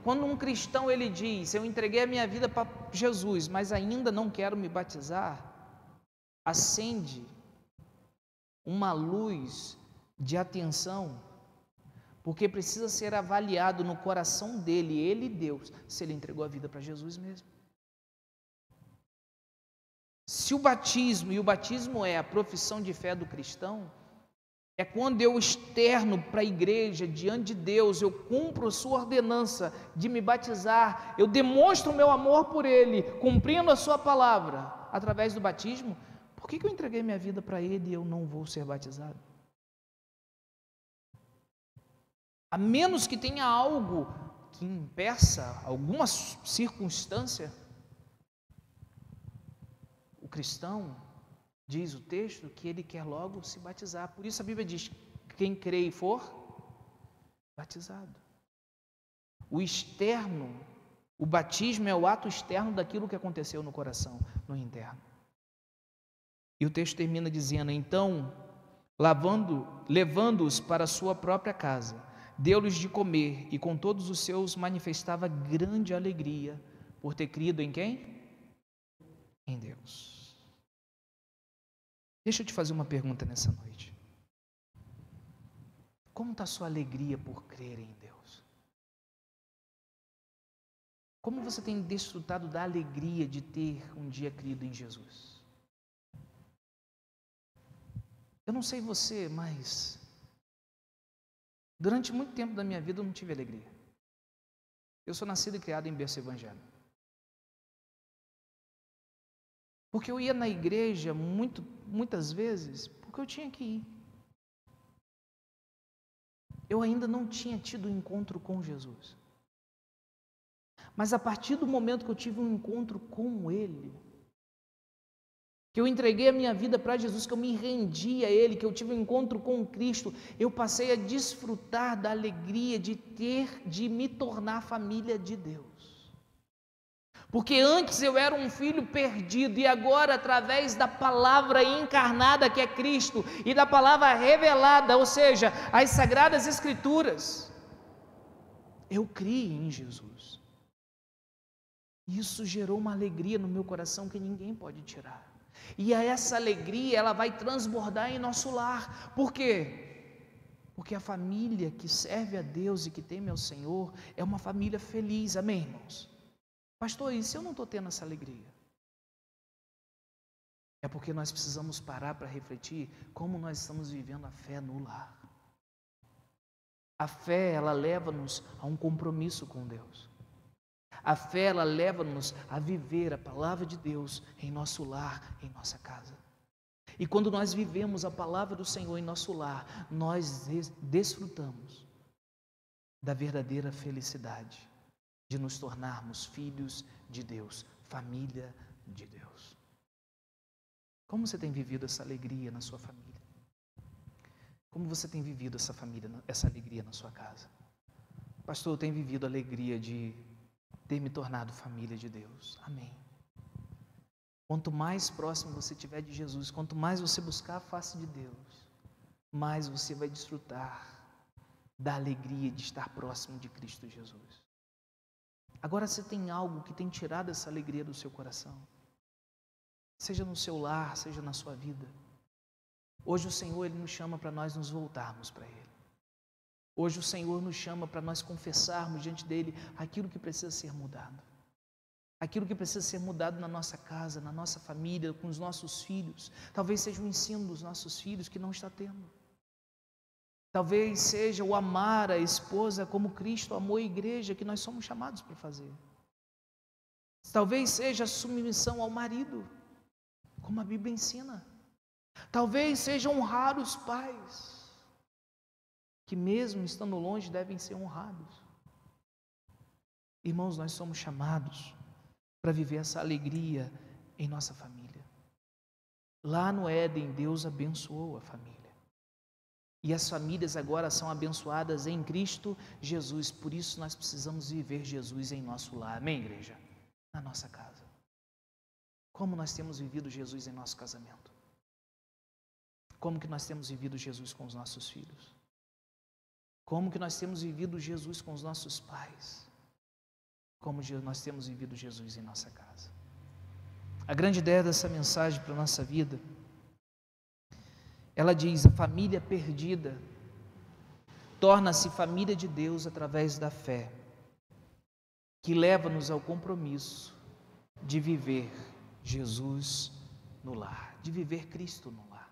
Speaker 1: Quando um cristão ele diz, eu entreguei a minha vida para Jesus, mas ainda não quero me batizar, acende uma luz de atenção, porque precisa ser avaliado no coração dele, ele e Deus, se ele entregou a vida para Jesus mesmo. Se o batismo, e o batismo é a profissão de fé do cristão, é quando eu externo para a igreja, diante de Deus, eu cumpro a sua ordenança de me batizar, eu demonstro o meu amor por Ele, cumprindo a sua palavra, através do batismo. Por que eu entreguei minha vida para Ele e eu não vou ser batizado? A menos que tenha algo que impeça, alguma circunstância, o cristão, diz o texto, que ele quer logo se batizar. Por isso a Bíblia diz, quem crê e for batizado. O externo, o batismo é o ato externo daquilo que aconteceu no coração, no interno. E o texto termina dizendo, então, levando-os para a sua própria casa, deu-lhes de comer, e com todos os seus manifestava grande alegria, por ter crido em quem? Em Deus. Deixa eu te fazer uma pergunta nessa noite. Como está a sua alegria por crer em Deus? Como você tem desfrutado da alegria de ter um dia crido em Jesus? Eu não sei você, mas durante muito tempo da minha vida eu não tive alegria. Eu sou nascido e criado em berço evangélico. Porque eu ia na igreja muitas vezes porque eu tinha que ir. Eu ainda não tinha tido um encontro com Jesus. Mas a partir do momento que eu tive um encontro com Ele, que eu entreguei a minha vida para Jesus, que eu me rendi a Ele, que eu tive um encontro com Cristo, eu passei a desfrutar da alegria de me tornar família de Deus. Porque antes eu era um filho perdido e agora, através da palavra encarnada que é Cristo e da palavra revelada, ou seja, as sagradas escrituras, eu criei em Jesus. Isso gerou uma alegria no meu coração que ninguém pode tirar. E essa alegria, ela vai transbordar em nosso lar. Por quê? Porque a família que serve a Deus e que teme ao Senhor é uma família feliz, amém, irmãos? Pastor, e se eu não estou tendo essa alegria? É porque nós precisamos parar para refletir como nós estamos vivendo a fé no lar. A fé, ela leva-nos a um compromisso com Deus. A fé, ela leva-nos a viver a palavra de Deus em nosso lar, em nossa casa. E quando nós vivemos a palavra do Senhor em nosso lar, nós desfrutamos da verdadeira felicidade de nos tornarmos filhos de Deus, família de Deus. Como você tem vivido essa alegria na sua família? Como você tem vivido essa alegria na sua casa? Pastor, eu tenho vivido a alegria de ter me tornado família de Deus. Amém. Quanto mais próximo você estiver de Jesus, quanto mais você buscar a face de Deus, mais você vai desfrutar da alegria de estar próximo de Cristo Jesus. Agora, você tem algo que tem tirado essa alegria do seu coração, seja no seu lar, seja na sua vida. Hoje o Senhor, Ele nos chama para nós nos voltarmos para Ele. Hoje o Senhor nos chama para nós confessarmos diante dEle aquilo que precisa ser mudado. Aquilo que precisa ser mudado na nossa casa, na nossa família, com os nossos filhos. Talvez seja o ensino dos nossos filhos que não está tendo. Talvez seja o amar a esposa como Cristo amou a igreja, que nós somos chamados para fazer. Talvez seja a submissão ao marido, como a Bíblia ensina. Talvez seja honrar os pais, que mesmo estando longe devem ser honrados. Irmãos, nós somos chamados para viver essa alegria em nossa família. Lá no Éden, Deus abençoou a família. E as famílias agora são abençoadas em Cristo Jesus. Por isso nós precisamos viver Jesus em nosso lar. Amém, igreja? Na nossa casa. Como nós temos vivido Jesus em nosso casamento? Como que nós temos vivido Jesus com os nossos filhos? Como que nós temos vivido Jesus com os nossos pais? Como nós temos vivido Jesus em nossa casa? A grande ideia dessa mensagem para a nossa vida, ela diz: a família perdida torna-se família de Deus através da fé, que leva-nos ao compromisso de viver Jesus no lar, de viver Cristo no lar.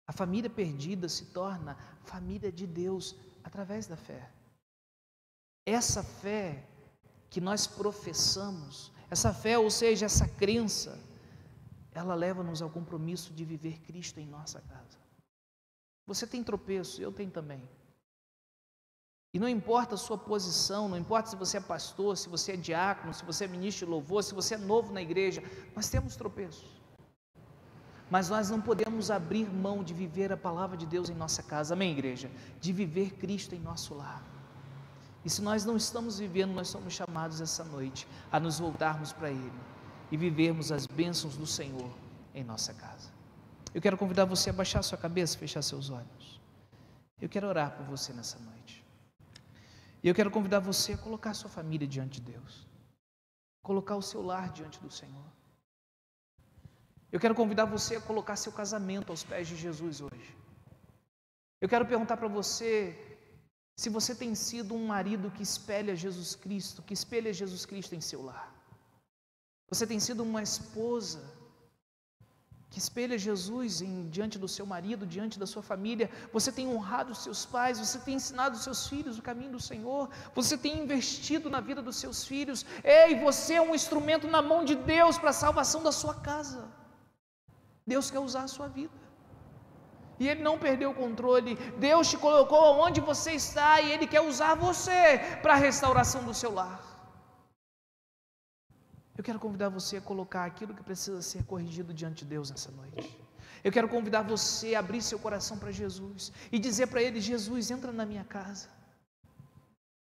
Speaker 1: A família perdida se torna família de Deus através da fé. Essa fé que nós professamos, essa fé, ou seja, essa crença, ela leva-nos ao compromisso de viver Cristo em nossa casa. Você tem tropeço, eu tenho também. E não importa a sua posição, não importa se você é pastor, se você é diácono, se você é ministro de louvor, se você é novo na igreja, nós temos tropeços. Mas nós não podemos abrir mão de viver a palavra de Deus em nossa casa, amém, igreja? De viver Cristo em nosso lar. E se nós não estamos vivendo, nós somos chamados essa noite a nos voltarmos para Ele e vivermos as bênçãos do Senhor em nossa casa. Eu quero convidar você a baixar sua cabeça, fechar seus olhos. Eu quero orar por você nessa noite. E eu quero convidar você a colocar a sua família diante de Deus, colocar o seu lar diante do Senhor. Eu quero convidar você a colocar seu casamento aos pés de Jesus hoje. Eu quero perguntar para você se você tem sido um marido que espelha Jesus Cristo, que espelha Jesus Cristo em seu lar. Você tem sido uma esposa que espelha Jesus diante do seu marido, diante da sua família. Você tem honrado os seus pais, você tem ensinado os seus filhos o caminho do Senhor, você tem investido na vida dos seus filhos. Ei, você é um instrumento na mão de Deus para a salvação da sua casa. Deus quer usar a sua vida. E Ele não perdeu o controle. Deus te colocou onde você está e Ele quer usar você para a restauração do seu lar. Eu quero convidar você a colocar aquilo que precisa ser corrigido diante de Deus nessa noite. Eu quero convidar você a abrir seu coração para Jesus e dizer para Ele: Jesus, entra na minha casa,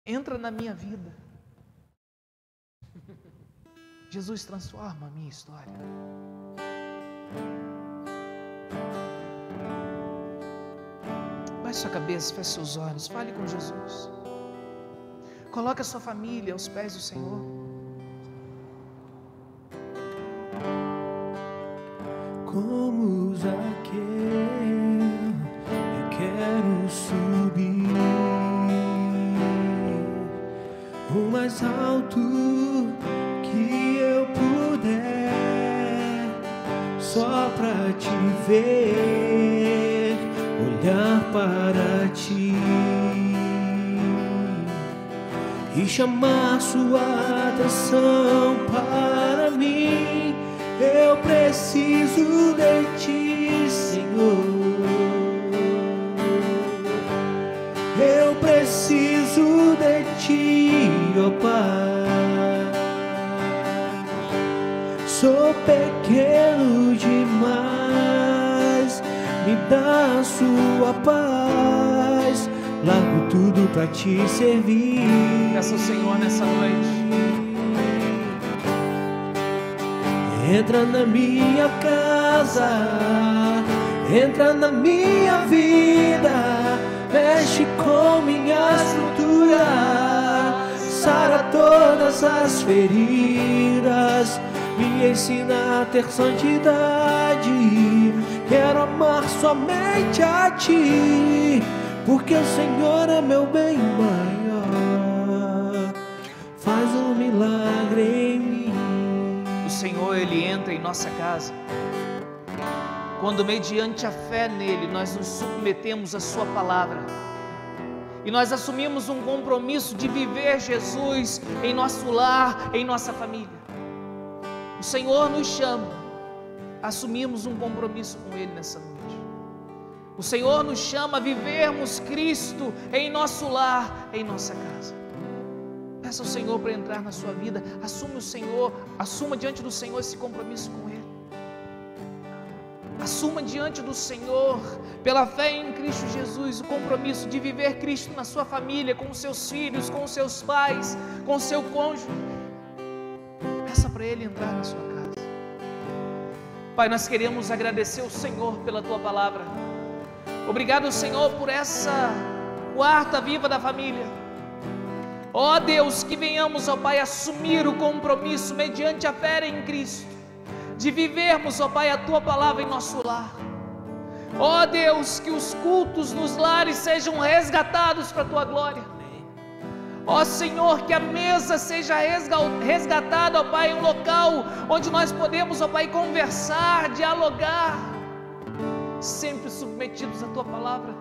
Speaker 1: entra na minha vida. Jesus, transforma a minha história. Baixe sua cabeça, feche seus olhos, fale com Jesus. Coloque a sua família aos pés do Senhor.
Speaker 2: Como Zaqueu, eu quero subir o mais alto que eu puder, só pra te ver, olhar para ti e chamar sua atenção para mim. Eu preciso de ti, Senhor. Eu preciso de ti, ó Pai. Sou pequeno demais, me dá sua paz. Largo tudo pra te servir.
Speaker 1: Peça ao Senhor nessa noite.
Speaker 2: Entra na minha casa, entra na minha vida, mexe com minha estrutura, sara toda todas as feridas, me ensina a ter santidade. Quero amar somente a Ti, porque o Senhor é meu bem maior. Faz um milagre em mim.
Speaker 1: O Senhor, Ele entra em nossa casa quando, mediante a fé nele, nós nos submetemos à sua palavra e nós assumimos um compromisso de viver Jesus em nosso lar, em nossa família. O Senhor nos chama, assumimos um compromisso com Ele nessa noite. O Senhor nos chama a vivermos Cristo em nosso lar, em nossa casa. Peça ao Senhor para entrar na sua vida. Assuma diante do Senhor esse compromisso com Ele. Assuma diante do Senhor, pela fé em Cristo Jesus, o compromisso de viver Cristo na sua família, com os seus filhos, com os seus pais, com o seu cônjuge. Peça para Ele entrar na sua casa. Pai, nós queremos agradecer ao Senhor pela Tua palavra. Obrigado, Senhor, por essa quarta viva da família. Ó Deus, que venhamos, ó Pai, assumir o compromisso mediante a fé em Cristo, de vivermos, ó Pai, a Tua palavra em nosso lar. Ó Deus, que os cultos nos lares sejam resgatados para a Tua glória. Ó Senhor, que a mesa seja resgatada, ó Pai, um local onde nós podemos, ó Pai, conversar, dialogar, sempre submetidos à Tua palavra.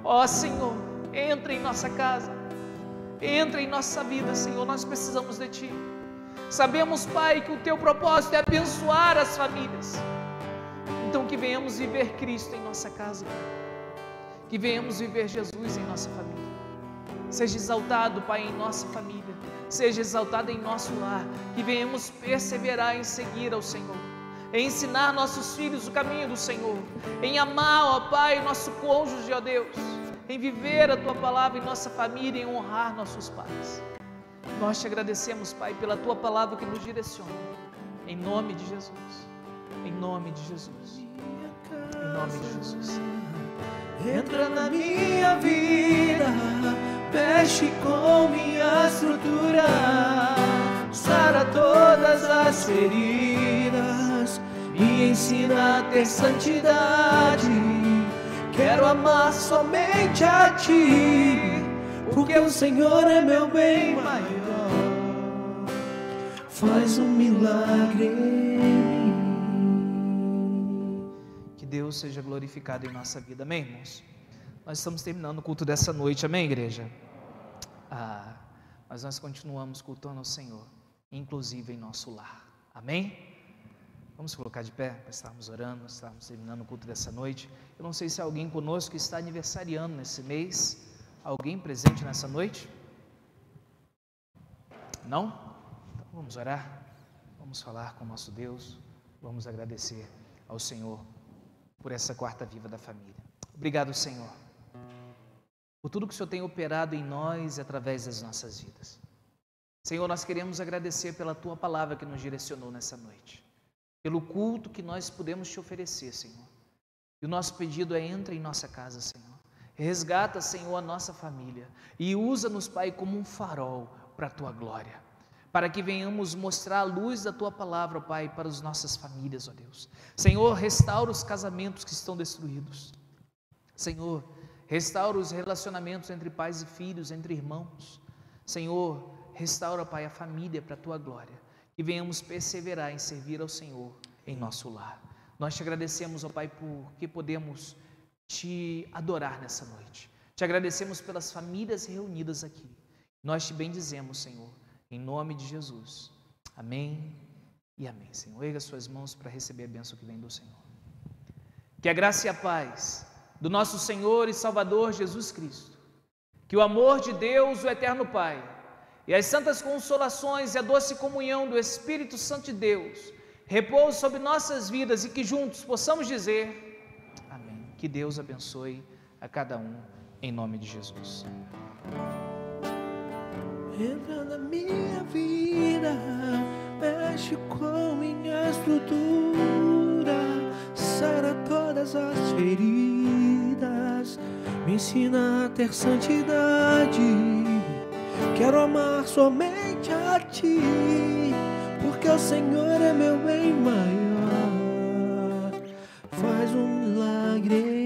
Speaker 1: Ó Senhor, entra em nossa casa, entra em nossa vida, Senhor, nós precisamos de Ti. Sabemos, Pai, que o Teu propósito é abençoar as famílias. Então que venhamos viver Cristo em nossa casa, Pai. Que venhamos viver Jesus em nossa família. Seja exaltado, Pai, em nossa família. Seja exaltado em nosso lar. Que venhamos perseverar em seguir ao Senhor, em ensinar nossos filhos o caminho do Senhor, em amar, ó Pai, o nosso cônjuge, ó Deus, em viver a Tua palavra em nossa família, em honrar nossos pais. Nós Te agradecemos, Pai, pela Tua palavra que nos direciona, em nome de Jesus, em nome de Jesus, em nome de Jesus.
Speaker 2: Entra na minha vida, mexe com minha estrutura, sara todas as feridas, me ensina a ter santidade. Quero amar somente a Ti, porque o Senhor é meu bem maior. Faz um milagre em mim.
Speaker 1: Que Deus seja glorificado em nossa vida, amém, irmãos? Nós estamos terminando o culto dessa noite, amém, igreja? Mas nós continuamos cultuando ao Senhor, inclusive em nosso lar, amém? Vamos colocar de pé para estarmos orando, estarmos terminando o culto dessa noite. Eu não sei se há alguém conosco que está aniversariando nesse mês. Alguém presente nessa noite? Não? Então vamos orar, vamos falar com o nosso Deus, vamos agradecer ao Senhor por essa quarta viva da família. Obrigado, Senhor, por tudo que o Senhor tem operado em nós e através das nossas vidas. Senhor, nós queremos agradecer pela Tua palavra que nos direcionou nessa noite, pelo culto que nós podemos Te oferecer, Senhor. E o nosso pedido é: entra em nossa casa, Senhor. Resgata, Senhor, a nossa família e usa-nos, Pai, como um farol para a Tua glória, para que venhamos mostrar a luz da Tua palavra, Pai, para as nossas famílias, ó Deus. Senhor, restaura os casamentos que estão destruídos. Senhor, restaura os relacionamentos entre pais e filhos, entre irmãos. Senhor, restaura, Pai, a família para a Tua glória, que venhamos perseverar em servir ao Senhor em nosso lar. Nós Te agradecemos, ó Pai, porque podemos Te adorar nessa noite. Te agradecemos pelas famílias reunidas aqui. Nós Te bendizemos, Senhor, em nome de Jesus. Amém e amém. Senhor, erga suas mãos para receber a bênção que vem do Senhor. Que a graça e a paz do nosso Senhor e Salvador Jesus Cristo, que o amor de Deus, o eterno Pai, e as santas consolações e a doce comunhão do Espírito Santo de Deus repouse sobre nossas vidas e que juntos possamos dizer: que Deus abençoe a cada um, em nome de Jesus.
Speaker 2: Entra na minha vida, mexe com minha estrutura, sara todas as feridas, me ensina a ter santidade. Quero amar somente somente a ti, porque o Senhor é meu bem maior. Faz um milagre